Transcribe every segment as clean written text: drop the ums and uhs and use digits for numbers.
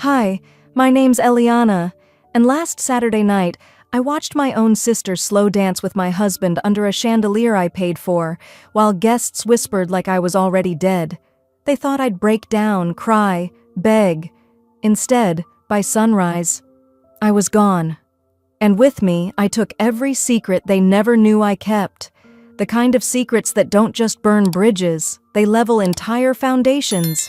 Hi, my name's Eliana, and last Saturday night, I watched my own sister slow dance with my husband under a chandelier I paid for, while guests whispered like I was already dead. They thought I'd break down, cry, beg. Instead, by sunrise, I was gone. And with me, I took every secret they never knew I kept. The kind of secrets that don't just burn bridges, they level entire foundations.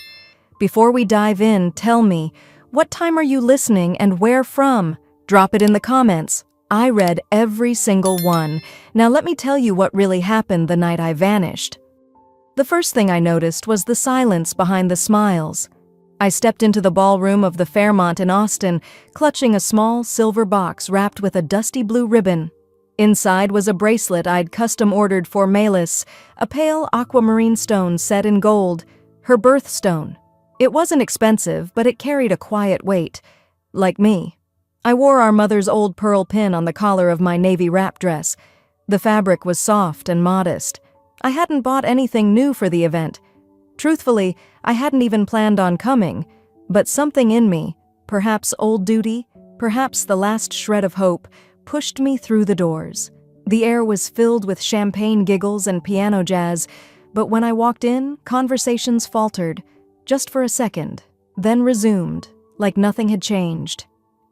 Before we dive in, tell me, what time are you listening and where from? Drop it in the comments. I read every single one. Now let me tell you what really happened the night I vanished. The first thing I noticed was the silence behind the smiles. I stepped into the ballroom of the Fairmont in Austin, clutching a small silver box wrapped with a dusty blue ribbon. Inside was a bracelet I'd custom-ordered for Melis, a pale aquamarine stone set in gold, her birthstone. It wasn't expensive, but it carried a quiet weight. Like me. I wore our mother's old pearl pin on the collar of my navy wrap dress. The fabric was soft and modest. I hadn't bought anything new for the event. Truthfully, I hadn't even planned on coming, but something in me, perhaps old duty, perhaps the last shred of hope, pushed me through the doors. The air was filled with champagne giggles and piano jazz, but when I walked in, conversations faltered, just for a second, then resumed, like nothing had changed.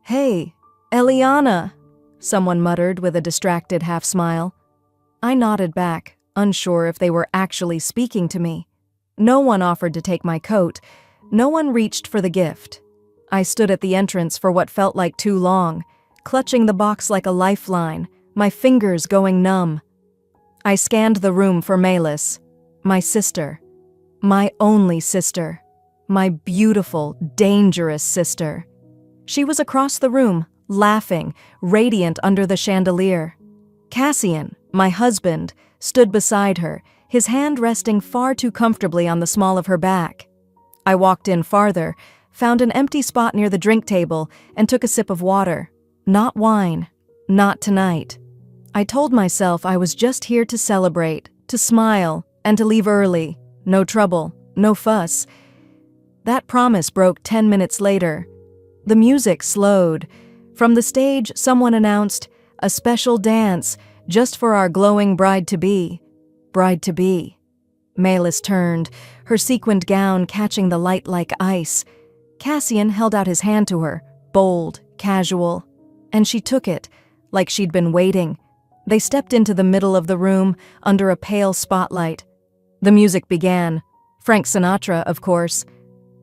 "Hey, Eliana," someone muttered with a distracted half-smile. I nodded back, unsure if they were actually speaking to me. No one offered to take my coat. No one reached for the gift. I stood at the entrance for what felt like too long, clutching the box like a lifeline, my fingers going numb. I scanned the room for Melis, my sister, my only sister, my beautiful, dangerous sister. She was across the room, laughing, radiant under the chandelier. Cassian, my husband, stood beside her, his hand resting far too comfortably on the small of her back. I walked in farther, found an empty spot near the drink table, and took a sip of water. Not wine. Not tonight. I told myself I was just here to celebrate, to smile, and to leave early. No trouble, no fuss. That promise broke 10 minutes later. The music slowed. From the stage, someone announced, "A special dance, just for our glowing bride-to-be." Bride-to-be. Melis turned, her sequined gown catching the light like ice. Cassian held out his hand to her, bold, casual. And she took it, like she'd been waiting. They stepped into the middle of the room, under a pale spotlight. The music began. Frank Sinatra, of course.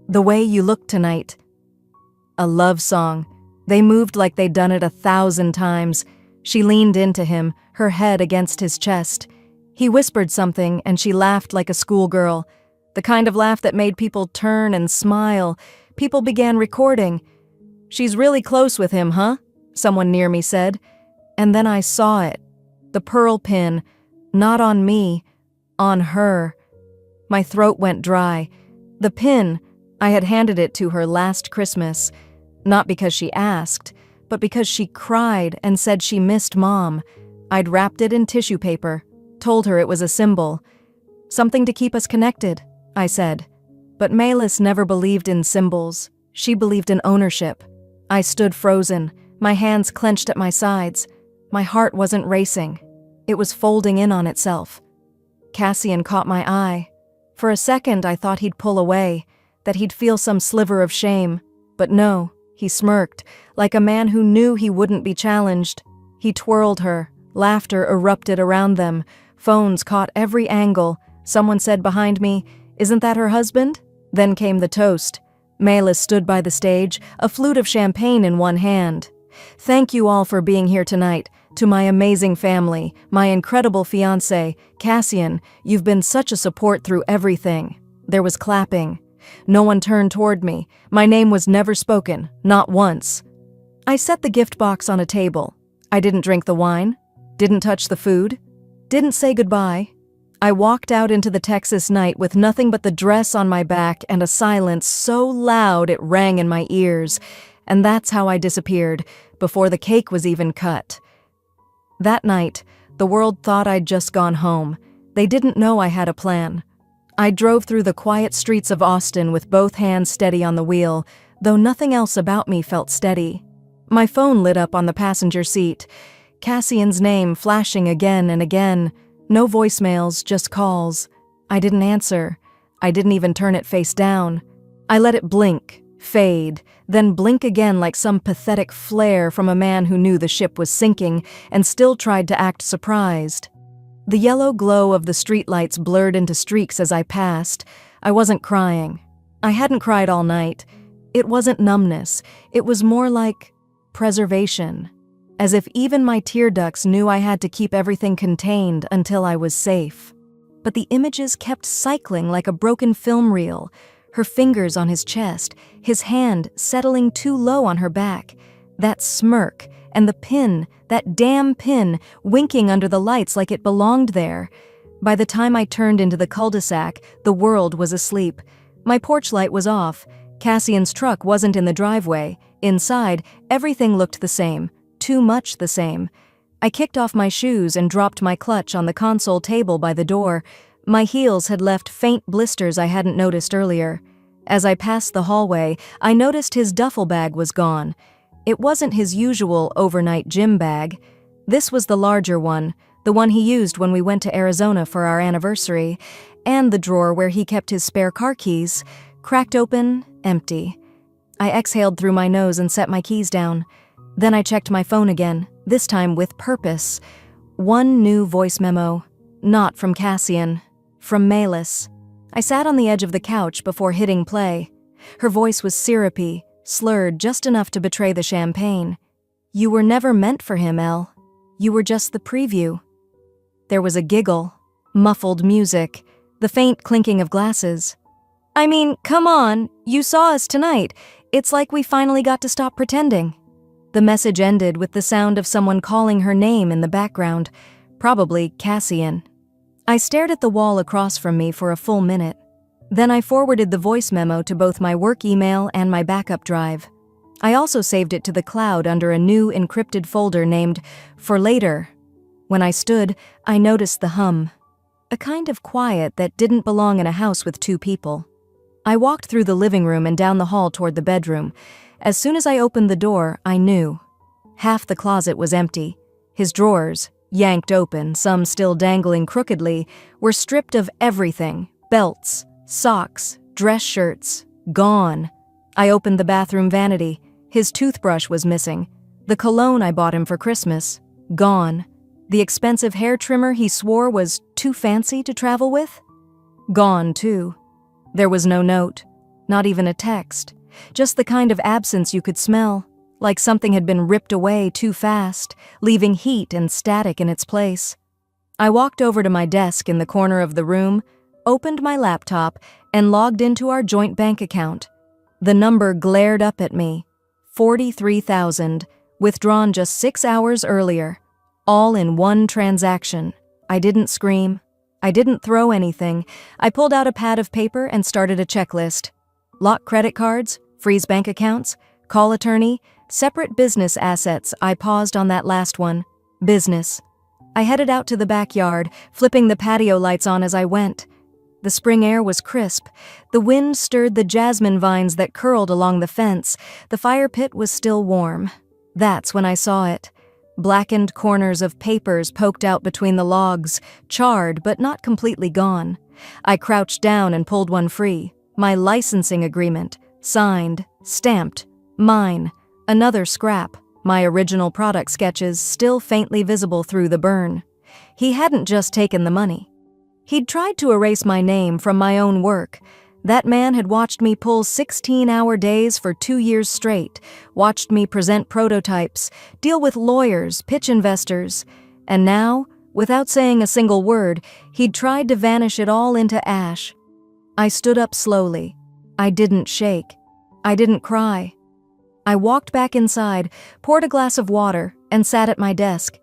"The Way You Look Tonight." A love song. They moved like they'd done it 1,000 times. She leaned into him, her head against his chest. He whispered something, and she laughed like a schoolgirl. The kind of laugh that made people turn and smile. People began recording. "She's really close with him, huh?" someone near me said. And then I saw it. The pearl pin. Not on me. On her. My throat went dry. The pin. I had handed it to her last Christmas. Not because she asked, but because she cried and said she missed Mom. I'd wrapped it in tissue paper, told her it was a symbol. "Something to keep us connected," I said. But Melis never believed in symbols. She believed in ownership. I stood frozen, my hands clenched at my sides. My heart wasn't racing. It was folding in on itself. Cassian caught my eye. For a second, I thought he'd pull away, that he'd feel some sliver of shame. But no, he smirked, like a man who knew he wouldn't be challenged. He twirled her. Laughter erupted around them. Phones caught every angle. Someone said behind me, "Isn't that her husband?" Then came the toast. Melis stood by the stage, a flute of champagne in one hand. "Thank you all for being here tonight. To my amazing family, my incredible fiancé, Cassian, you've been such a support through everything." There was clapping. No one turned toward me. My name was never spoken, not once. I set the gift box on a table. I didn't drink the wine, didn't touch the food, didn't say goodbye. I walked out into the Texas night with nothing but the dress on my back and a silence so loud it rang in my ears. And that's how I disappeared, before the cake was even cut. That night, the world thought I'd just gone home. They didn't know I had a plan. I drove through the quiet streets of Austin with both hands steady on the wheel, though nothing else about me felt steady. My phone lit up on the passenger seat, Cassian's name flashing again and again. No voicemails, just calls. I didn't answer. I didn't even turn it face down. I let it blink, fade, then blink again like some pathetic flare from a man who knew the ship was sinking and still tried to act surprised. The yellow glow of the streetlights blurred into streaks as I passed. I wasn't crying. I hadn't cried all night. It wasn't numbness. It was more like preservation, as if even my tear ducts knew I had to keep everything contained until I was safe. But the images kept cycling like a broken film reel, her fingers on his chest, his hand settling too low on her back, that smirk, and the pin, that damn pin, winking under the lights like it belonged there. By the time I turned into the cul-de-sac, the world was asleep. My porch light was off. Cassian's truck wasn't in the driveway. Inside, everything looked the same, too much the same. I kicked off my shoes and dropped my clutch on the console table by the door. My heels had left faint blisters I hadn't noticed earlier. As I passed the hallway, I noticed his duffel bag was gone. It wasn't his usual overnight gym bag. This was the larger one, the one he used when we went to Arizona for our anniversary, and the drawer where he kept his spare car keys, cracked open, empty. I exhaled through my nose and set my keys down. Then I checked my phone again, this time with purpose. One new voice memo, not from Cassian, from Melis. I sat on the edge of the couch before hitting play. Her voice was syrupy, slurred just enough to betray the champagne. You were never meant for him, Elle. You were just the preview. There was a giggle, muffled music, the faint clinking of glasses. I mean, come on, you saw us tonight. It's like we finally got to stop pretending. The message ended with the sound of someone calling her name in the background, probably Cassian. I stared at the wall across from me for a full minute. Then I forwarded the voice memo to both my work email and my backup drive. I also saved it to the cloud under a new encrypted folder named For Later. When I stood, I noticed the hum, a kind of quiet that didn't belong in a house with two people. I walked through the living room and down the hall toward the bedroom. As soon as I opened the door, I knew. Half the closet was empty. His drawers, yanked open, some still dangling crookedly, were stripped of everything: belts, socks, dress shirts, gone. I opened the bathroom vanity. His toothbrush was missing. The cologne I bought him for Christmas, gone. The expensive hair trimmer he swore was too fancy to travel with, gone too. There was no note, not even a text, just the kind of absence you could smell, like something had been ripped away too fast, leaving heat and static in its place. I walked over to my desk in the corner of the room, opened my laptop, and logged into our joint bank account. The number glared up at me. 43,000, withdrawn just 6 hours earlier, all in one transaction. I didn't scream. I didn't throw anything. I pulled out a pad of paper and started a checklist. Lock credit cards, freeze bank accounts, call attorney, separate business assets. I paused on that last one. Business. I headed out to the backyard, flipping the patio lights on as I went. The spring air was crisp. The wind stirred the jasmine vines that curled along the fence. The fire pit was still warm. That's when I saw it. Blackened corners of papers poked out between the logs, charred but not completely gone. I crouched down and pulled one free. My licensing agreement, signed, stamped, mine. Another scrap, my original product sketches still faintly visible through the burn. He hadn't just taken the money. He'd tried to erase my name from my own work. That man had watched me pull 16-hour days for 2 years straight, watched me present prototypes, deal with lawyers, pitch investors, and now, without saying a single word, he'd tried to vanish it all into ash. I stood up slowly. I didn't shake. I didn't cry. I walked back inside, poured a glass of water, and sat at my desk.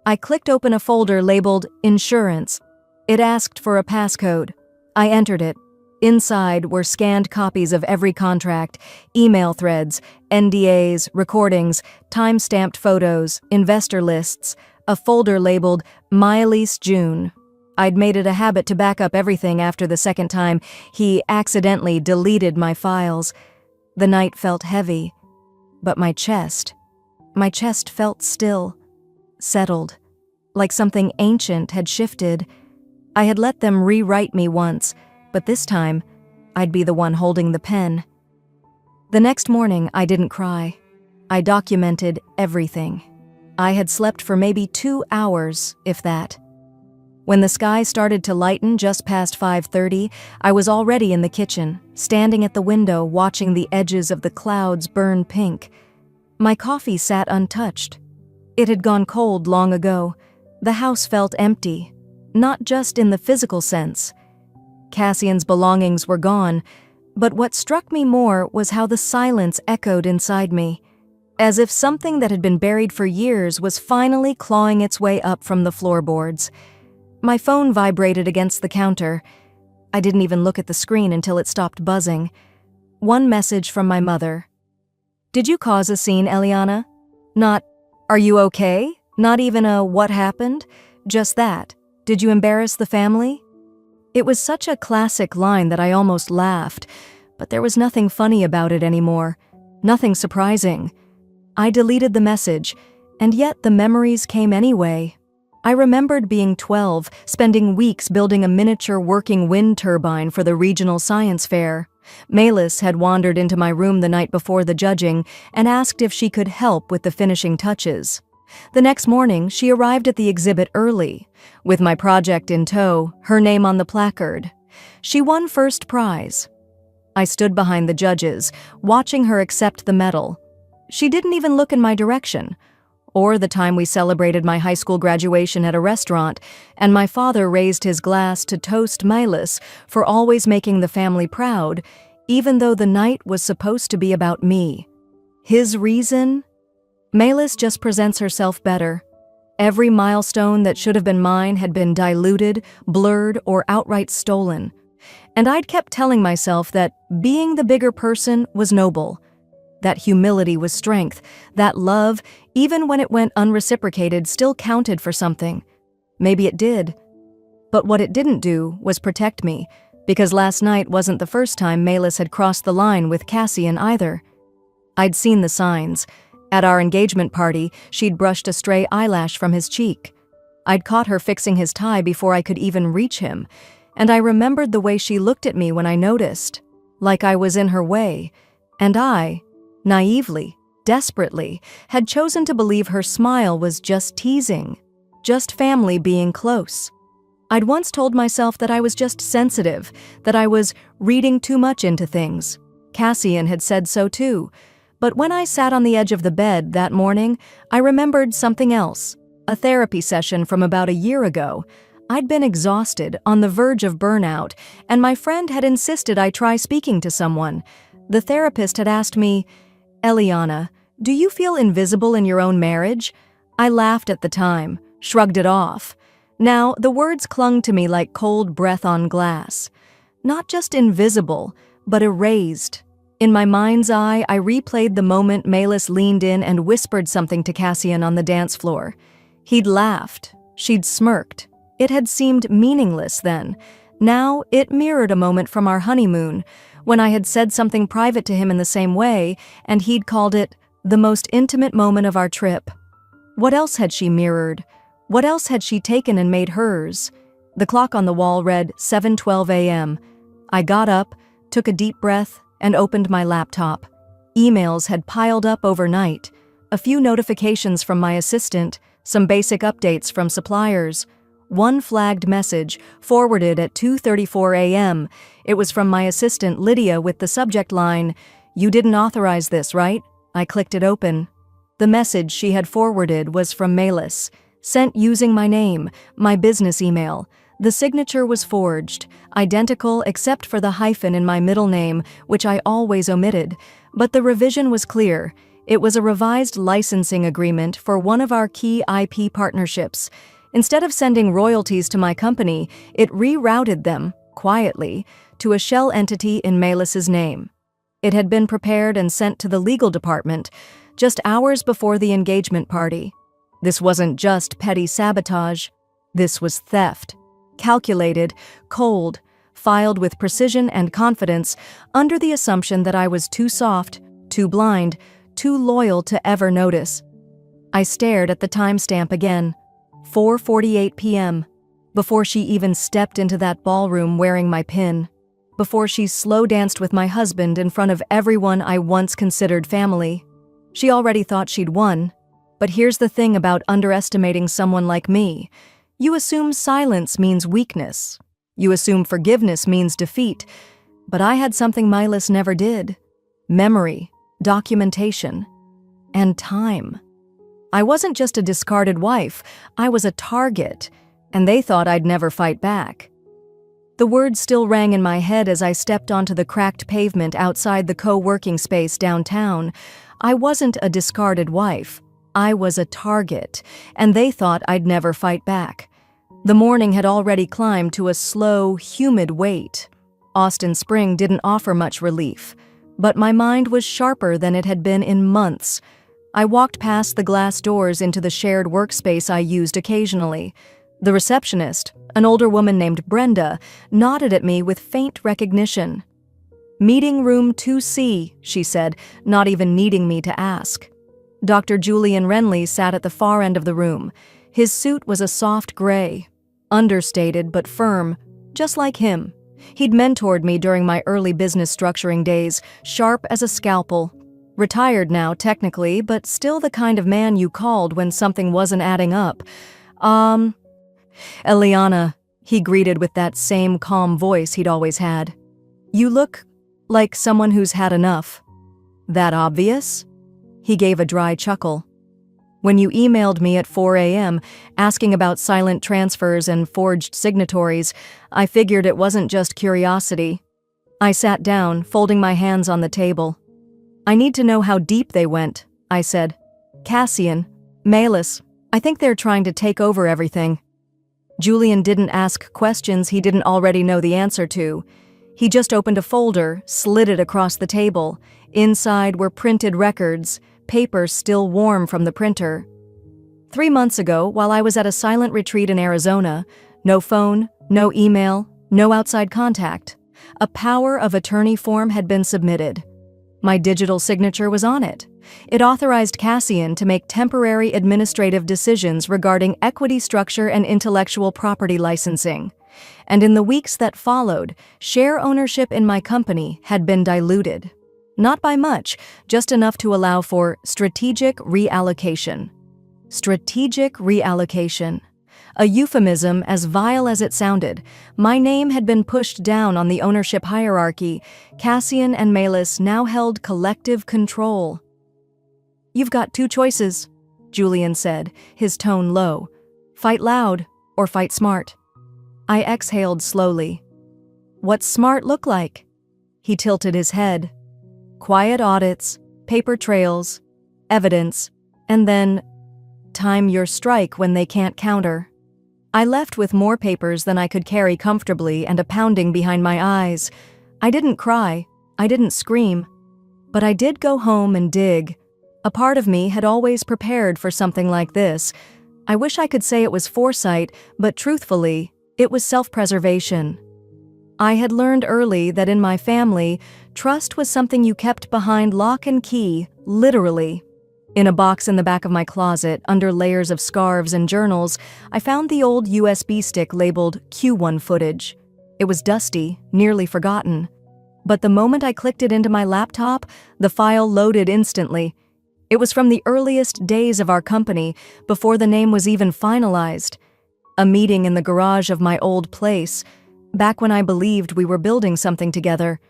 I clicked open a folder labeled Insurance. It asked for a passcode. I entered it. Inside were scanned copies of every contract, email threads, NDAs, recordings, time-stamped photos, investor lists, a folder labeled My Lease June. I'd made it a habit to back up everything after the second time he accidentally deleted my files. The night felt heavy, but my chest felt still, settled, like something ancient had shifted. I had let them rewrite me once, but this time, I'd be the one holding the pen. The next morning, I didn't cry. I documented everything. I had slept for maybe 2 hours, if that. When the sky started to lighten just past 5:30, I was already in the kitchen, standing at the window watching the edges of the clouds burn pink. My coffee sat untouched. It had gone cold long ago. The house felt empty, not just in the physical sense. Cassian's belongings were gone, but what struck me more was how the silence echoed inside me, as if something that had been buried for years was finally clawing its way up from the floorboards. My phone vibrated against the counter. I didn't even look at the screen until it stopped buzzing. One message from my mother. "Did you cause a scene, Eliana?" Not, "Are you okay?" Not even a, "What happened?" Just that. "Did you embarrass the family?" It was such a classic line that I almost laughed, but there was nothing funny about it anymore. Nothing surprising. I deleted the message, and yet the memories came anyway. I remembered being 12, spending weeks building a miniature working wind turbine for the regional science fair. Melis had wandered into my room the night before the judging and asked if she could help with the finishing touches. The next morning, she arrived at the exhibit early, with my project in tow, her name on the placard. She won first prize. I stood behind the judges, watching her accept the medal. She didn't even look in my direction. Or the time we celebrated my high school graduation at a restaurant, and my father raised his glass to toast Melis for always making the family proud, even though the night was supposed to be about me. His reason? Melis just presents herself better. Every milestone that should have been mine had been diluted, blurred, or outright stolen. And I'd kept telling myself that being the bigger person was noble. That humility was strength, that love, even when it went unreciprocated, still counted for something. Maybe it did. But what it didn't do was protect me, because last night wasn't the first time Melis had crossed the line with Cassian either. I'd seen the signs. At our engagement party, she'd brushed a stray eyelash from his cheek. I'd caught her fixing his tie before I could even reach him, and I remembered the way she looked at me when I noticed, like I was in her way, and I, naively, desperately, had chosen to believe her smile was just teasing, just family being close. I'd once told myself that I was just sensitive, that I was reading too much into things. Cassian had said so too. But when I sat on the edge of the bed that morning, I remembered something else, a therapy session from about a year ago. I'd been exhausted, on the verge of burnout, and my friend had insisted I try speaking to someone. The therapist had asked me, "Eliana, do you feel invisible in your own marriage?" I laughed at the time, shrugged it off. Now, the words clung to me like cold breath on glass. Not just invisible, but erased. In my mind's eye, I replayed the moment Melis leaned in and whispered something to Cassian on the dance floor. He'd laughed. She'd smirked. It had seemed meaningless then. Now, it mirrored a moment from our honeymoon, when I had said something private to him in the same way, and he'd called it the most intimate moment of our trip. What else had she mirrored? What else had she taken and made hers? The clock on the wall read 7:12 a.m. I got up, took a deep breath, and opened my laptop. Emails had piled up overnight. A few notifications from my assistant, some basic updates from suppliers. One flagged message, forwarded at 2:34 a.m. It was from my assistant Lydia with the subject line, "You didn't authorize this, right?" I clicked it open. The message she had forwarded was from Melis, sent using my name, my business email. The signature was forged, identical except for the hyphen in my middle name, which I always omitted. But the revision was clear. It was a revised licensing agreement for one of our key IP partnerships. Instead of sending royalties to my company, it rerouted them, quietly, to a shell entity in Melis's name. It had been prepared and sent to the legal department just hours before the engagement party. This wasn't just petty sabotage. This was theft. Calculated, cold, filed with precision and confidence, under the assumption that I was too soft, too blind, too loyal to ever notice. I stared at the timestamp again, 4:48 p.m., before she even stepped into that ballroom wearing my pin, before she slow danced with my husband in front of everyone I once considered family. She already thought she'd won, but here's the thing about underestimating someone like me. You assume silence means weakness. You assume forgiveness means defeat, but I had something Milas never did: memory, documentation, and time. I wasn't just a discarded wife, I was a target, and they thought I'd never fight back. The words still rang in my head as I stepped onto the cracked pavement outside the co-working space downtown. I wasn't a discarded wife, I was a target, and they thought I'd never fight back. The morning had already climbed to a slow, humid wait. Austin Spring didn't offer much relief, but my mind was sharper than it had been in months. I walked past the glass doors into the shared workspace I used occasionally. The receptionist, an older woman named Brenda, nodded at me with faint recognition. "Meeting room 2C, she said, not even needing me to ask. Dr. Julian Renly sat at the far end of the room. His suit was a soft gray, understated but firm, just like him. He'd mentored me during my early business structuring days, sharp as a scalpel. Retired now, technically, but still the kind of man you called when something wasn't adding up. "Eliana," he greeted with that same calm voice he'd always had. "You look like someone who's had enough." "That obvious?" He gave a dry chuckle. "When you emailed me at 4 a.m. asking about silent transfers and forged signatories, I figured it wasn't just curiosity." I sat down, folding my hands on the table. "I need to know how deep they went," I said. "Cassian, Milas, I think they're trying to take over everything." Julian didn't ask questions he didn't already know the answer to. He just opened a folder, slid it across the table. Inside were printed records, paper still warm from the printer. 3 months ago, while I was at a silent retreat in Arizona, no phone, no email, no outside contact, a power of attorney form had been submitted. My digital signature was on it. It authorized Cassian to make temporary administrative decisions regarding equity structure and intellectual property licensing. And in the weeks that followed, share ownership in my company had been diluted. Not by much, just enough to allow for strategic reallocation. Strategic reallocation. A euphemism as vile as it sounded. My name had been pushed down on the ownership hierarchy. Cassian and Milas now held collective control. "You've got 2 choices," Julian said, his tone low. "Fight loud or fight smart." I exhaled slowly. "What's smart look like?" He tilted his head. "Quiet audits, paper trails, evidence, and then time your strike when they can't counter." I left with more papers than I could carry comfortably and a pounding behind my eyes. I didn't cry, I didn't scream, but I did go home and dig. A part of me had always prepared for something like this. I wish I could say it was foresight, but truthfully, it was self-preservation. I had learned early that in my family, trust was something you kept behind lock and key, literally. In a box in the back of my closet, under layers of scarves and journals, I found the old USB stick labeled Q1 footage. It was dusty, nearly forgotten. But the moment I clicked it into my laptop, the file loaded instantly. It was from the earliest days of our company, before the name was even finalized. A meeting in the garage of my old place, back when I believed we were building something together.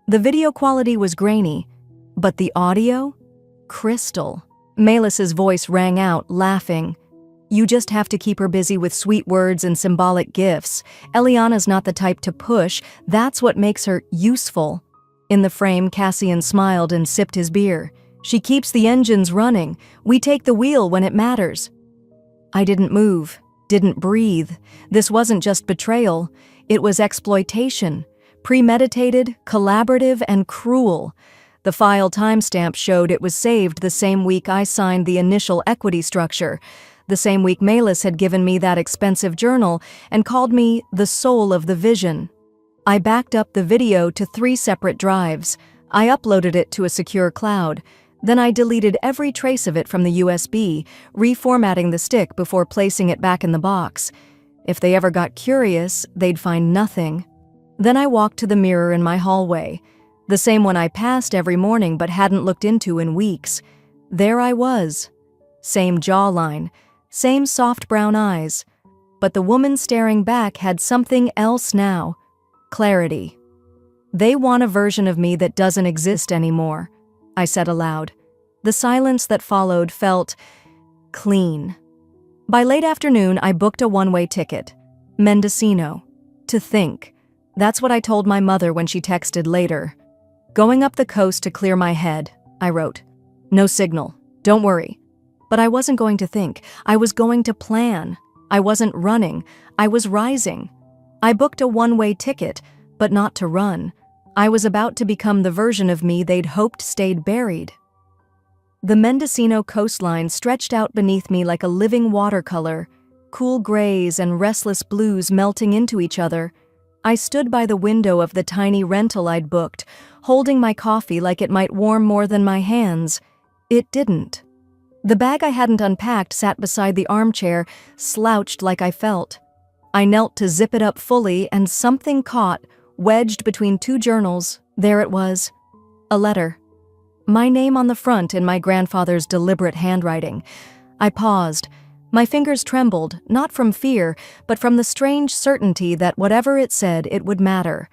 The video quality was grainy, but the audio? Crystal. Milas's voice rang out, laughing. "You just have to keep her busy with sweet words and symbolic gifts. Eliana's not the type to push, that's what makes her useful." In the frame, Cassian smiled and sipped his beer. "She keeps the engines running. We take the wheel when it matters." I didn't move, didn't breathe. This wasn't just betrayal, it was exploitation. Premeditated, collaborative, and cruel. The file timestamp showed it was saved the same week I signed the initial equity structure, the same week Milas had given me that expensive journal and called me the soul of the vision. I backed up the video to 3 separate drives. I uploaded it to a secure cloud. Then I deleted every trace of it from the USB, reformatting the stick before placing it back in the box. If they ever got curious, they'd find nothing. Then I walked to the mirror in my hallway, the same one I passed every morning but hadn't looked into in weeks. There I was. Same jawline, same soft brown eyes. But the woman staring back had something else now. Clarity. They want a version of me that doesn't exist anymore, I said aloud. The silence that followed felt clean. By late afternoon, I booked a one-way ticket. Mendocino. To think. That's what I told my mother when she texted later. Going up the coast to clear my head, I wrote. No signal. Don't worry. But I wasn't going to think. I was going to plan. I wasn't running. I was rising. I booked a one-way ticket, but not to run. I was about to become the version of me they'd hoped stayed buried. The Mendocino coastline stretched out beneath me like a living watercolor, cool grays and restless blues melting into each other. I stood by the window of the tiny rental I'd booked, holding my coffee like it might warm more than my hands. It didn't. The bag I hadn't unpacked sat beside the armchair, slouched like I felt. I knelt to zip it up fully, and something caught, wedged between 2 journals. There it was. A letter. My name on the front in my grandfather's deliberate handwriting. I paused. My fingers trembled, not from fear, but from the strange certainty that whatever it said, it would matter.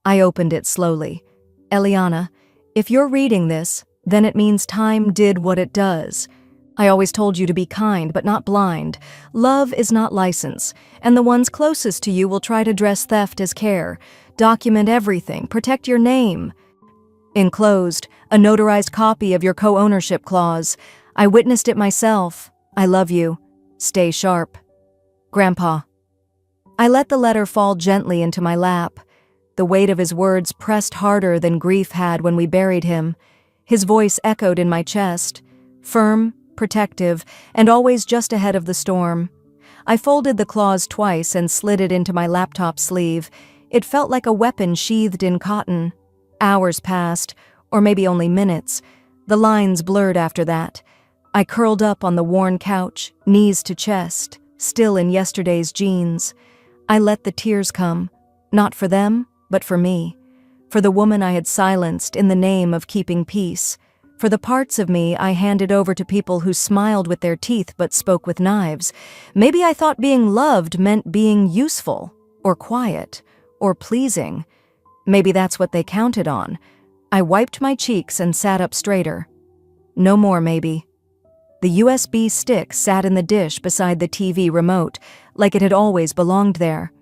I opened it slowly. Eliana, if you're reading this, then it means time did what it does. I always told you to be kind, but not blind. Love is not license, and the ones closest to you will try to dress theft as care. Document everything, protect your name. Enclosed, a notarized copy of your co-ownership clause. I witnessed it myself. I love you. Stay sharp. Grandpa. I let the letter fall gently into my lap. The weight of his words pressed harder than grief had when we buried him. His voice echoed in my chest, firm, protective, and always just ahead of the storm. I folded the clause twice and slid it into my laptop sleeve. It felt like a weapon sheathed in cotton. Hours passed, or maybe only minutes. The lines blurred after that. I curled up on the worn couch, knees to chest, still in yesterday's jeans. I let the tears come, not for them, but for me. For the woman I had silenced in the name of keeping peace. For the parts of me I handed over to people who smiled with their teeth but spoke with knives. Maybe I thought being loved meant being useful, or quiet, or pleasing. Maybe that's what they counted on. I wiped my cheeks and sat up straighter. No more, maybe. The USB stick sat in the dish beside the TV remote, like it had always belonged there.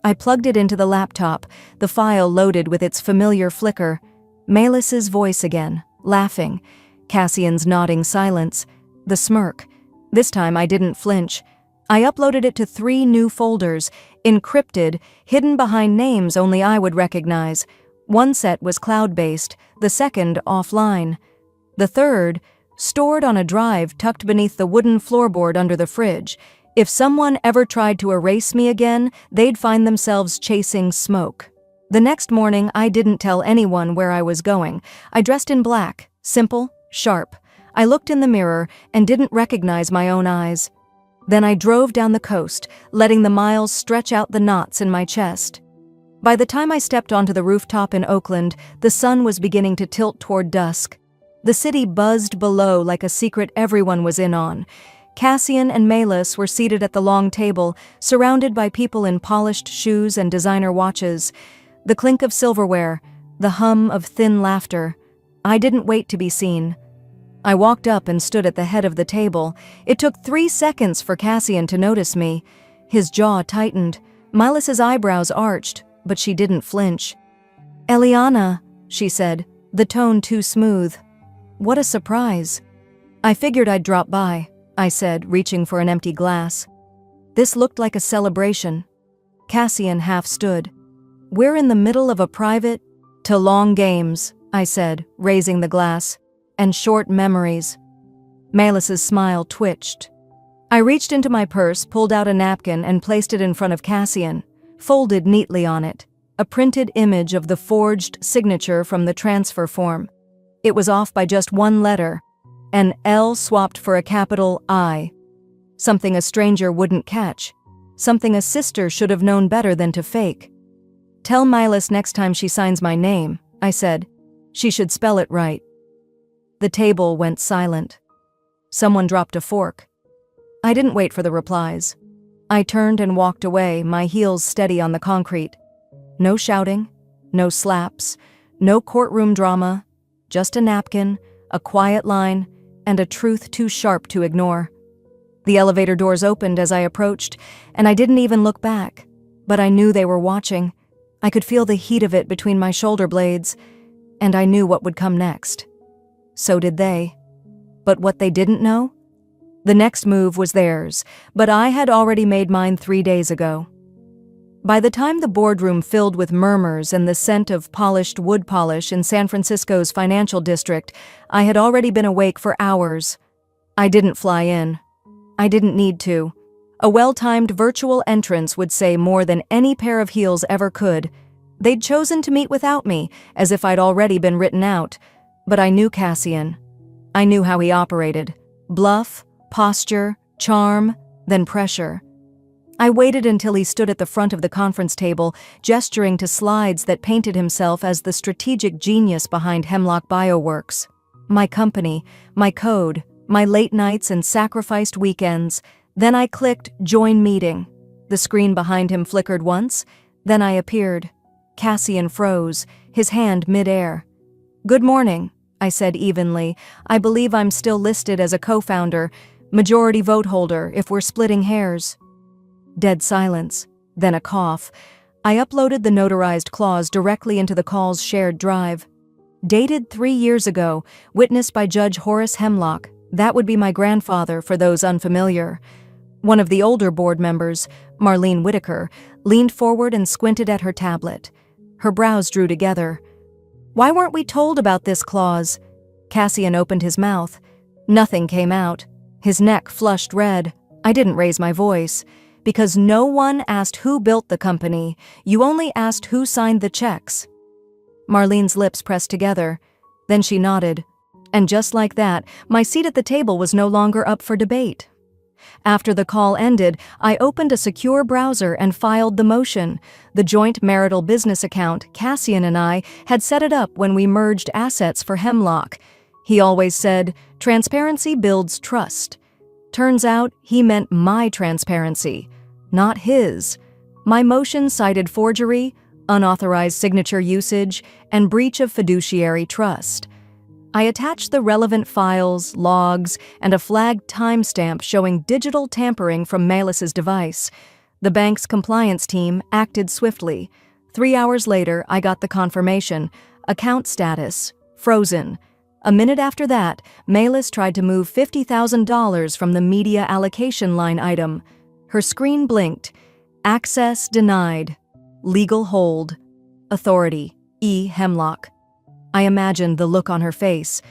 I plugged it into the laptop, the file loaded with its familiar flicker. Melis's voice again, laughing. Cassian's nodding silence. The smirk. This time I didn't flinch. I uploaded it to 3 new folders, encrypted, hidden behind names only I would recognize. One set was cloud-based, the second offline. The third, stored on a drive tucked beneath the wooden floorboard under the fridge. If someone ever tried to erase me again, they'd find themselves chasing smoke. The next morning, I didn't tell anyone where I was going. I dressed in black, simple, sharp. I looked in the mirror and didn't recognize my own eyes. Then I drove down the coast, letting the miles stretch out the knots in my chest. By the time I stepped onto the rooftop in Oakland, the sun was beginning to tilt toward dusk. The city buzzed below like a secret everyone was in on. Cassian and Melis were seated at the long table, surrounded by people in polished shoes and designer watches. The clink of silverware, the hum of thin laughter. I didn't wait to be seen. I walked up and stood at the head of the table. It took 3 seconds for Cassian to notice me. His jaw tightened. Melis's eyebrows arched, but she didn't flinch. Eliana, she said, the tone too smooth. What a surprise. I figured I'd drop by, I said, reaching for an empty glass. This looked like a celebration. Cassian half stood. We're in the middle of a private, to long games, I said, raising the glass, and short memories. Melis's smile twitched. I reached into my purse, pulled out a napkin, and placed it in front of Cassian, folded neatly on it. a printed image of the forged signature from the transfer form. It was off by just one letter, an L swapped for a capital I. Something a stranger wouldn't catch. Something a sister should have known better than to fake. "Tell Milas next time she signs my name," I said. "She should spell it right." The table went silent. Someone dropped a fork. I didn't wait for the replies. I turned and walked away, my heels steady on the concrete. No shouting, no slaps, no courtroom drama, just a napkin, a quiet line, and a truth too sharp to ignore. The elevator doors opened as I approached, and I didn't even look back. But I knew they were watching. I could feel the heat of it between my shoulder blades, and I knew what would come next. So did they. But what they didn't know? The next move was theirs, but I had already made mine 3 days ago. By the time the boardroom filled with murmurs and the scent of polished wood polish in San Francisco's financial district, I had already been awake for hours. I didn't fly in. I didn't need to. A well-timed virtual entrance would say more than any pair of heels ever could. They'd chosen to meet without me, as if I'd already been written out. But I knew Cassian. I knew how he operated. Bluff, posture, charm, then pressure. I waited until he stood at the front of the conference table, gesturing to slides that painted himself as the strategic genius behind Hemlock Bioworks. My company, my code, my late nights and sacrificed weekends. Then I clicked Join Meeting. The screen behind him flickered once, then I appeared. Cassian froze, his hand mid-air. "Good morning," I said evenly. "I believe I'm still listed as a co-founder, majority vote holder if we're splitting hairs." Dead silence, then a cough. I uploaded the notarized clause directly into the call's shared drive. Dated 3 years ago, witnessed by Judge Horace Hemlock. That would be my grandfather for those unfamiliar. One of the older board members, Marlene Whitaker, leaned forward and squinted at her tablet. Her brows drew together. "Why weren't we told about this clause?" Cassian opened his mouth. Nothing came out. His neck flushed red. I didn't raise my voice. "Because no one asked who built the company. You only asked who signed the checks." Marlene's lips pressed together. Then she nodded. And just like that, my seat at the table was no longer up for debate. After the call ended, I opened a secure browser and filed the motion. The joint marital business account, Cassian and I, had set it up when we merged assets for Hemlock. He always said, "Transparency builds trust." Turns out he meant my transparency, not his. My motion cited forgery, unauthorized signature usage, and breach of fiduciary trust. I attached the relevant files, logs, and a flagged timestamp showing digital tampering from Milas's device. The bank's compliance team acted swiftly. 3 hours later, I got the confirmation. Account status, frozen. A minute after that, Milas tried to move $50,000 from the media allocation line item. Her screen blinked. Access denied. Legal hold. Authority, E. Hemlock. I imagined the look on her face,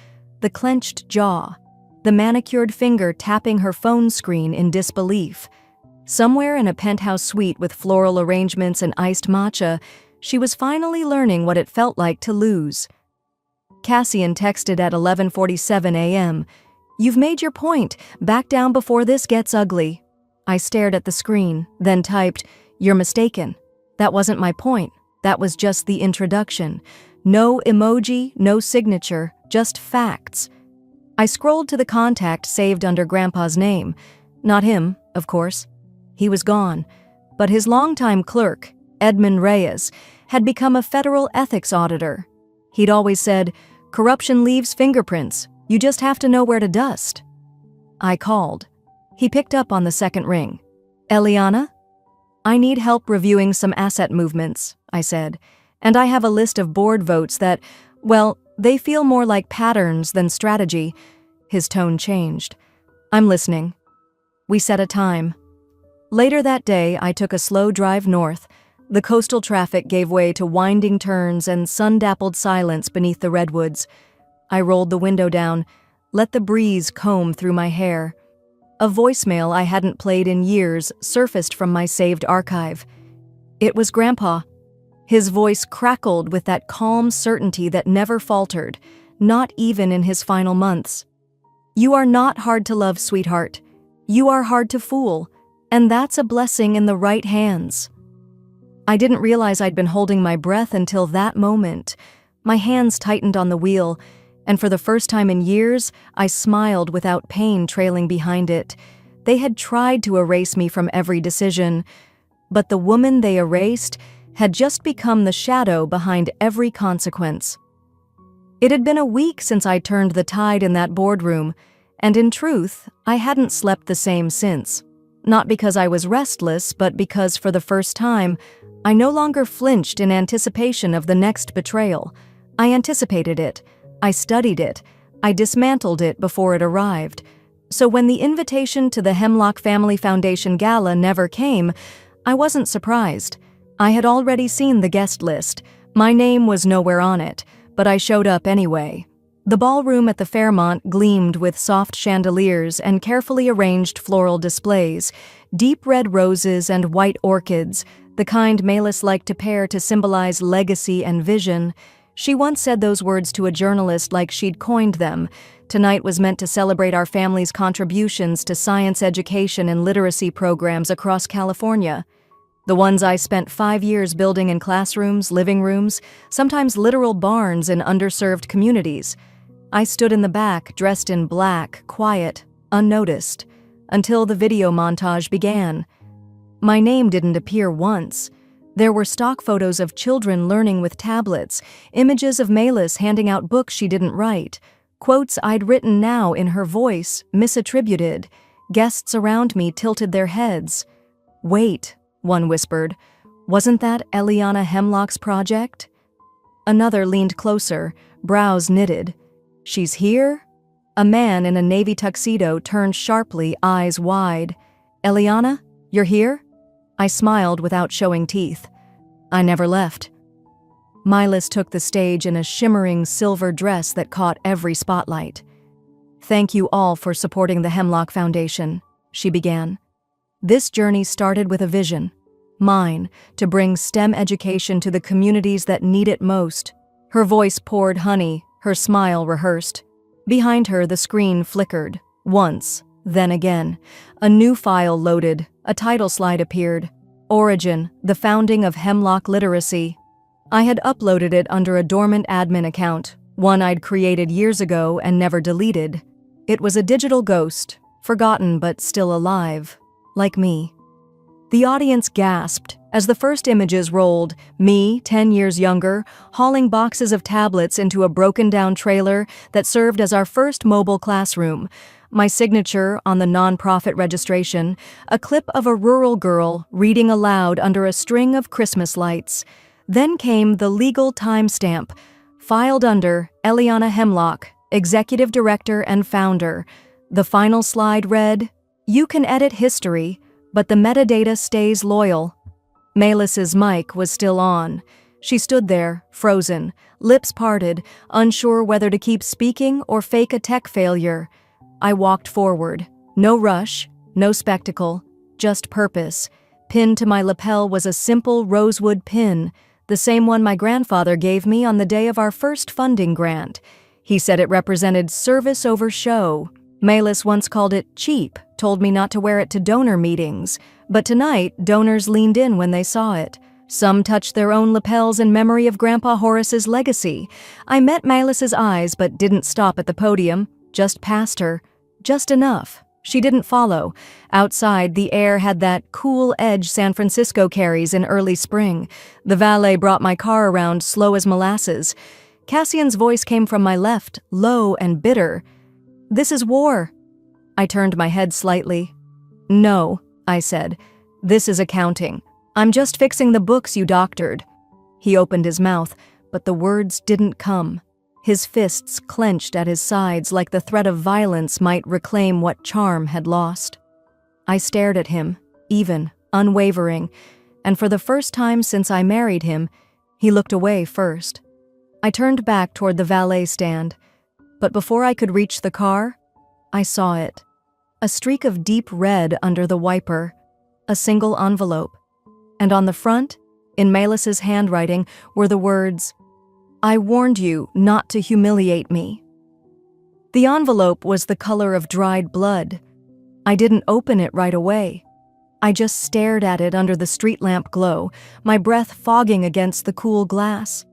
the clenched jaw, the manicured finger tapping her phone screen in disbelief. Somewhere in a penthouse suite with floral arrangements and iced matcha, she was finally learning what it felt like to lose. Cassian texted at 11:47 a.m. "You've made your point. Back down before this gets ugly." I stared at the screen, then typed, "You're mistaken. That wasn't my point. That was just the introduction. No emoji, no signature, just facts." I scrolled to the contact saved under Grandpa's name. Not him, of course. He was gone. But his longtime clerk, Edmund Reyes, had become a federal ethics auditor. He'd always said, "Corruption leaves fingerprints. You just have to know where to dust." I called. He picked up on the second ring. "Eliana?" "I need help reviewing some asset movements," I said. "And I have a list of board votes that, well, they feel more like patterns than strategy." His tone changed. "I'm listening." We set a time. Later that day, I took a slow drive north. The coastal traffic gave way to winding turns and sun-dappled silence beneath the redwoods. I rolled the window down, let the breeze comb through my hair. A voicemail I hadn't played in years surfaced from my saved archive. It was Grandpa. His voice crackled with that calm certainty that never faltered, not even in his final months. "You are not hard to love, sweetheart. You are hard to fool, and that's a blessing in the right hands." I didn't realize I'd been holding my breath until that moment. My hands tightened on the wheel, and for the first time in years, I smiled without pain trailing behind it. They had tried to erase me from every decision, but the woman they erased had just become the shadow behind every consequence. It had been a week since I turned the tide in that boardroom, and in truth, I hadn't slept the same since. Not because I was restless, but because for the first time, I no longer flinched in anticipation of the next betrayal. I anticipated it. I studied it. I dismantled it before it arrived. So when the invitation to the Hemlock Family Foundation Gala never came, I wasn't surprised. I had already seen the guest list. My name was nowhere on it, but I showed up anyway. The ballroom at the Fairmont gleamed with soft chandeliers and carefully arranged floral displays, deep red roses and white orchids, the kind Malis liked to pair to symbolize legacy and vision. She once said those words to a journalist like she'd coined them. Tonight was meant to celebrate our family's contributions to science education and literacy programs across California. The ones I spent 5 years building in classrooms, living rooms, sometimes literal barns in underserved communities. I stood in the back, dressed in black, quiet, unnoticed, until the video montage began. My name didn't appear once. There were stock photos of children learning with tablets, images of Malis handing out books she didn't write, quotes I'd written now in her voice, misattributed. Guests around me tilted their heads. "Wait," one whispered. "Wasn't that Eliana Hemlock's project?" Another leaned closer, brows knitted. "She's here?" A man in a navy tuxedo turned sharply, eyes wide. "Eliana, you're here?" I smiled without showing teeth. "I never left." Malis took the stage in a shimmering silver dress that caught every spotlight. "Thank you all for supporting the Hemlock Foundation," she began. "This journey started with a vision. Mine, to bring STEM education to the communities that need it most." Her voice poured honey, her smile rehearsed. Behind her, the screen flickered. Once, then again. A new file loaded. A title slide appeared. Origin, the founding of Hemlock Literacy. I had uploaded it under a dormant admin account, one I'd created years ago and never deleted. It was a digital ghost, forgotten but still alive, like me. The audience gasped as the first images rolled, me, 10 years younger, hauling boxes of tablets into a broken-down trailer that served as our first mobile classroom, my signature on the nonprofit registration, a clip of a rural girl reading aloud under a string of Christmas lights. Then came the legal timestamp, filed under Eliana Hemlock, Executive Director and Founder. The final slide read, "You can edit history, but the metadata stays loyal." Malis's mic was still on. She stood there, frozen, lips parted, unsure whether to keep speaking or fake a tech failure. I walked forward. No rush, no spectacle, just purpose. Pinned to my lapel was a simple rosewood pin, the same one my grandfather gave me on the day of our first funding grant. He said it represented service over show. Malis once called it cheap, told me not to wear it to donor meetings. But tonight, donors leaned in when they saw it. Some touched their own lapels in memory of Grandpa Horace's legacy. I met Malis's eyes but didn't stop at the podium, just past her. Just enough. She didn't follow. Outside, the air had that cool edge San Francisco carries in early spring. The valet brought my car around slow as molasses. Cassian's voice came from my left, low and bitter. "This is war." I turned my head slightly. "No," I said. "This is accounting. I'm just fixing the books you doctored." He opened his mouth, but the words didn't come. His fists clenched at his sides like the threat of violence might reclaim what charm had lost. I stared at him, even, unwavering, and for the first time since I married him, he looked away first. I turned back toward the valet stand, but before I could reach the car, I saw it. A streak of deep red under the wiper, a single envelope, and on the front, In Melis's handwriting were the words, "I warned you not to humiliate me." The envelope was the color of dried blood. I didn't open it right away. I just stared at it under the street lamp glow, my breath fogging against the cool glass.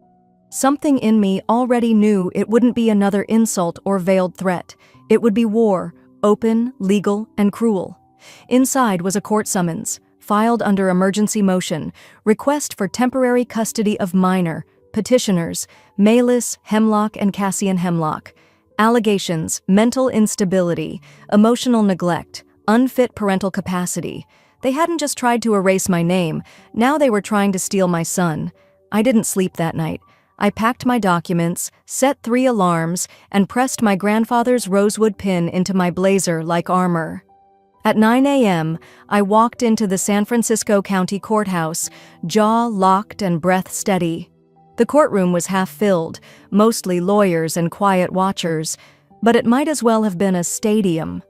Something in me already knew it wouldn't be another insult or veiled threat. It would be war, open, legal, and cruel. Inside was a court summons, filed under emergency motion, request for temporary custody of minor, petitioners, Melis Hemlock and Cassian Hemlock. Allegations: mental instability, emotional neglect, unfit parental capacity. They hadn't just tried to erase my name, now they were trying to steal my son. I didn't sleep that night. I packed my documents, set 3 alarms, and pressed my grandfather's rosewood pin into my blazer like armor. At 9 a.m., I walked into the San Francisco County Courthouse, jaw locked and breath steady. The courtroom was half filled, mostly lawyers and quiet watchers, but it might as well have been a stadium.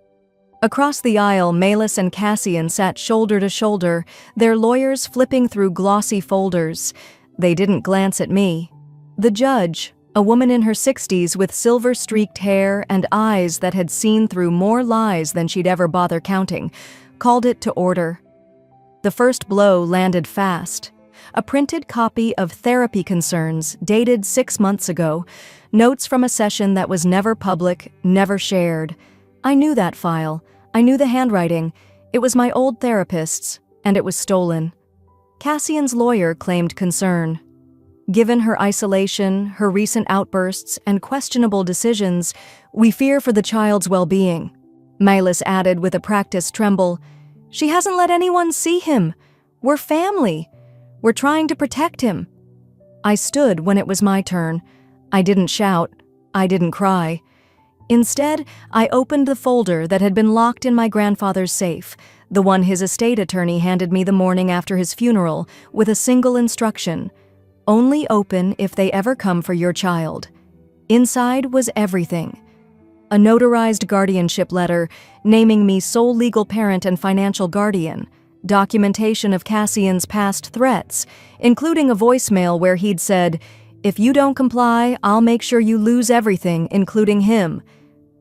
Across the aisle, Melis and Cassian sat shoulder to shoulder, their lawyers flipping through glossy folders. They didn't glance at me. The judge, a woman in her 60s with silver-streaked hair and eyes that had seen through more lies than she'd ever bother counting, called it to order. The first blow landed fast. A printed copy of Therapy Concerns dated 6 months ago, notes from a session that was never public, never shared. I knew that file. I knew the handwriting. It was my old therapist's, and it was stolen. Cassian's lawyer claimed concern. Given her isolation, her recent outbursts, and questionable decisions, we fear for the child's well-being. Melis added with a practiced tremble, "She hasn't let anyone see him. We're family. We're trying to protect him." I stood when it was my turn. I didn't shout. I didn't cry. Instead, I opened the folder that had been locked in my grandfather's safe, the one his estate attorney handed me the morning after his funeral, with a single instruction: only open if they ever come for your child. Inside was everything. A notarized guardianship letter naming me sole legal parent and financial guardian, documentation of Cassian's past threats, including a voicemail where he'd said, "If you don't comply, I'll make sure you lose everything, including him."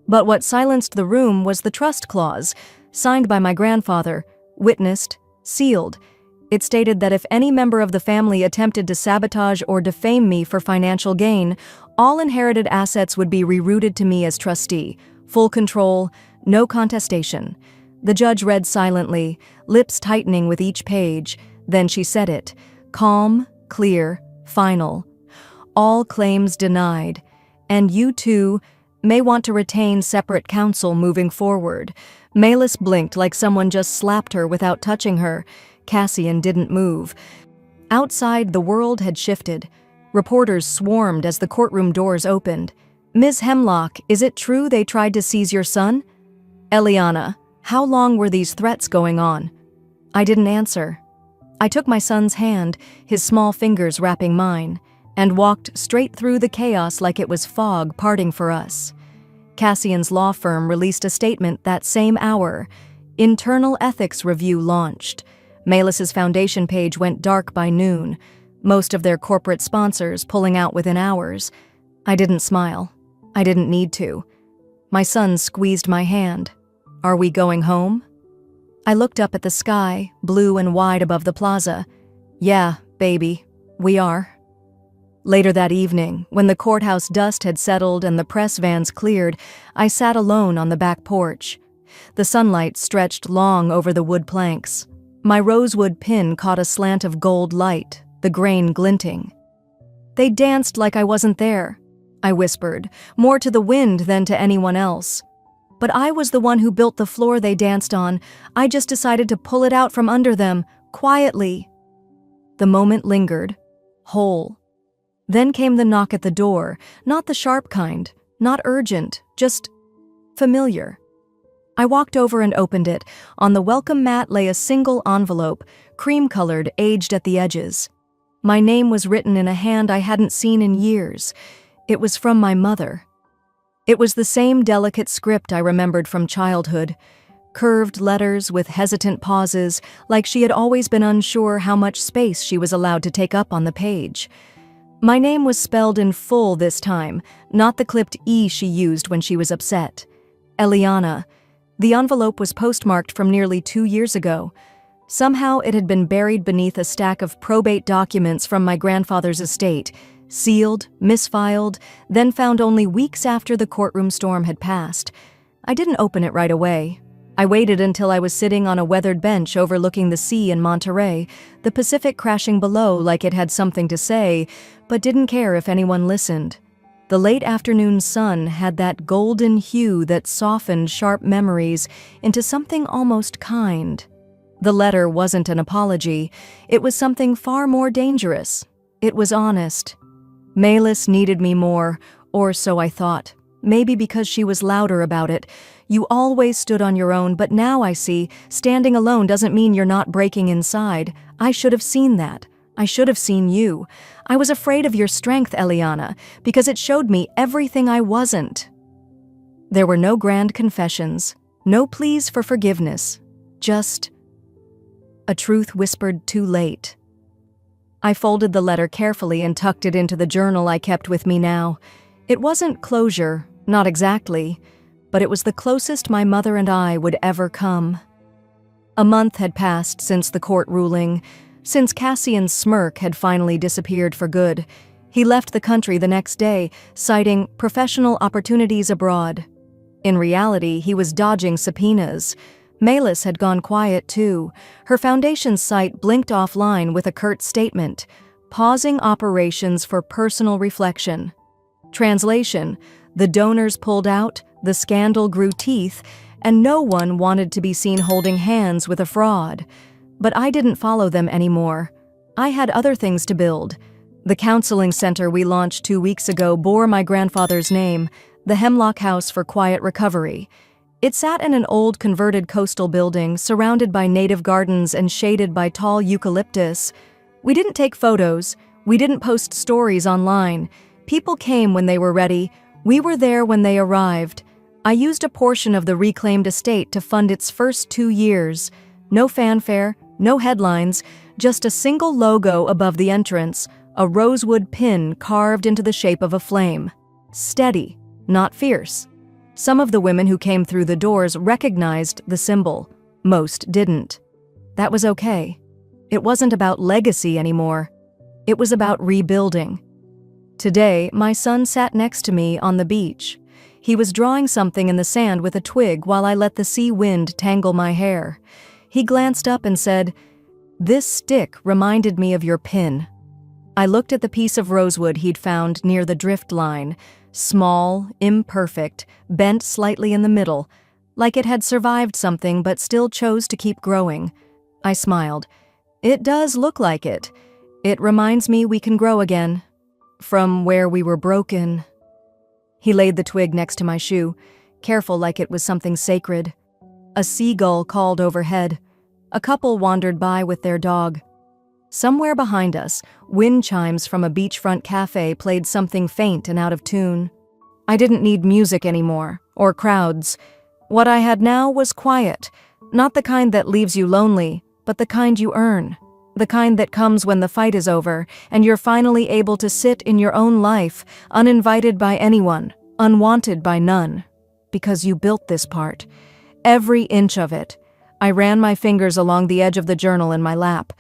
But what silenced the room was the trust clause, signed by my grandfather, witnessed, sealed. It stated that if any member of the family attempted to sabotage or defame me for financial gain, all inherited assets would be rerouted to me as trustee, full control, no contestation. The judge read silently, lips tightening with each page. Then she said it, calm, clear, final. All claims denied, and you too may want to retain separate counsel moving forward. Melis blinked like someone just slapped her without touching her. Cassian didn't move. Outside, the world had shifted. Reporters swarmed as the courtroom doors opened. "Ms. Hemlock, is it true they tried to seize your son?" "Eliana, how long were these threats going on?" I didn't answer. I took my son's hand, his small fingers wrapping mine, and walked straight through the chaos like it was fog parting for us. Cassian's law firm released a statement that same hour. Internal ethics review launched. Melis's foundation page went dark by noon, most of their corporate sponsors pulling out within hours. I didn't smile. I didn't need to. My son squeezed my hand. "Are we going home?" I looked up at the sky, blue and wide above the plaza. "Yeah, baby, we are." Later that evening, when the courthouse dust had settled and the press vans cleared, I sat alone on the back porch. The sunlight stretched long over the wood planks. My rosewood pin caught a slant of gold light, the grain glinting. "They danced like I wasn't there," I whispered, more to the wind than to anyone else. "But I was the one who built the floor they danced on. I just decided to pull it out from under them, quietly." The moment lingered, whole. Then came the knock at the door, not the sharp kind, not urgent, just familiar. I walked over and opened it. On the welcome mat lay a single envelope, cream-colored, aged at the edges. My name was written in a hand I hadn't seen in years. It was from my mother. It was the same delicate script I remembered from childhood. curved letters with hesitant pauses, like she had always been unsure how much space she was allowed to take up on the page. My name was spelled in full this time, not the clipped E she used when she was upset. Eliana. The envelope was postmarked from nearly 2 years ago. Somehow it had been buried beneath a stack of probate documents from my grandfather's estate, sealed, misfiled, then found only weeks after the courtroom storm had passed. I didn't open it right away. I waited until I was sitting on a weathered bench overlooking the sea in Monterey, the Pacific crashing below like it had something to say, but didn't care if anyone listened. The late afternoon sun had that golden hue that softened sharp memories into something almost kind. The letter wasn't an apology. It was something far more dangerous. It was honest. Melis needed me more, or so I thought. Maybe because she was louder about it. You always stood on your own, but now I see, standing alone doesn't mean you're not breaking inside. I should have seen that. I should have seen you. I was afraid of your strength, Eliana, because it showed me everything I wasn't. There were no grand confessions, no pleas for forgiveness, just a truth whispered too late. I folded the letter carefully and tucked it into the journal I kept with me now. It wasn't closure, not exactly, but it was the closest my mother and I would ever come. A month had passed since the court ruling, since Cassian's smirk had finally disappeared for good. He left the country the next day, citing professional opportunities abroad. In reality, he was dodging subpoenas. Melis had gone quiet too. Her foundation's site blinked offline with a curt statement, pausing operations for personal reflection. Translation: the donors pulled out, the scandal grew teeth, and no one wanted to be seen holding hands with a fraud. But I didn't follow them anymore. I had other things to build. The counseling center we launched 2 weeks ago bore my grandfather's name, the Hemlock House for Quiet Recovery. It sat in an old converted coastal building surrounded by native gardens and shaded by tall eucalyptus. We didn't take photos. We didn't post stories online. People came when they were ready. We were there when they arrived. I used a portion of the reclaimed estate to fund its first 2 years. No fanfare, no headlines, just a single logo above the entrance, a rosewood pin carved into the shape of a flame. Steady, not fierce. Some of the women who came through the doors recognized the symbol. Most didn't. That was okay. It wasn't about legacy anymore. It was about rebuilding. Today, my son sat next to me on the beach. He was drawing something in the sand with a twig while I let the sea wind tangle my hair. He glanced up and said, "This stick reminded me of your pin." I looked at the piece of rosewood he'd found near the drift line. Small, imperfect, bent slightly in the middle, like it had survived something but still chose to keep growing. I smiled. It does look like it. It reminds me we can grow again. From where we were broken. He laid the twig next to my shoe, careful like it was something sacred. A seagull called overhead. A couple wandered by with their dog. Somewhere behind us, wind chimes from a beachfront cafe played something faint and out of tune. I didn't need music anymore, or crowds. What I had now was quiet, not the kind that leaves you lonely, but the kind you earn. The kind that comes when the fight is over, and you're finally able to sit in your own life, uninvited by anyone, unwanted by none. Because you built this part. Every inch of it. I ran my fingers along the edge of the journal in my lap.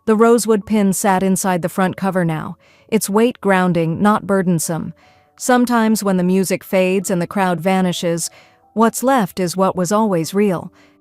The rosewood pin sat inside the front cover now, its weight grounding, not burdensome. Sometimes when the music fades and the crowd vanishes, what's left is what was always real.